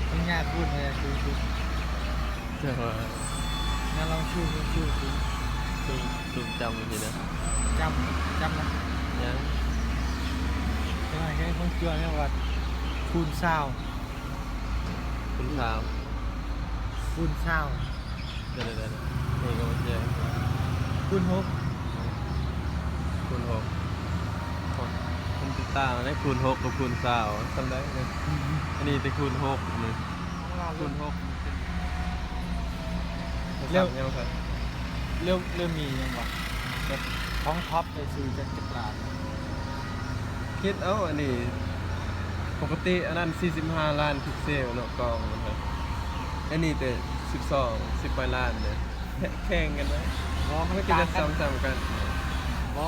ต้องยากพูดเลยคือแต่ว่างั้นลองชื่อซูมจำจริงนะจำนะยังจังหวะแค่ต้องเชื่อเนี่ยว่าคูณเศร้าคุณสาว คูณเศร้าเดี๋ยวนี่ก็มาเจอคูณหกคูณหกคุณติดตามได้คูณหกกับคูณสาวทำได้เลยอันนี้แต่คูณหกนี่คูณหกเร็วครับเริ่มมียังวะแบบท้องท็อปไปซื้อจากตลาดคิดเอาอันนี้ปกติอันนั้น45 ล้านพิกเซลเนาะกล้องมันครับอันนี้แต่10 กว่าล้านเลยแข่งกันไหมมันไม่กินจะซ้ำๆกัน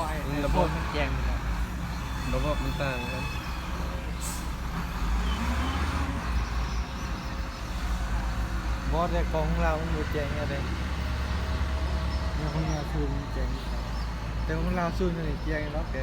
ไอ้ระบบมันแจงระบบมันต่างกันแต่ของเรามันแจงอะไรเนี่ยของเราซูมแจงแต่ของเราซูมนี่แจงแล้วแก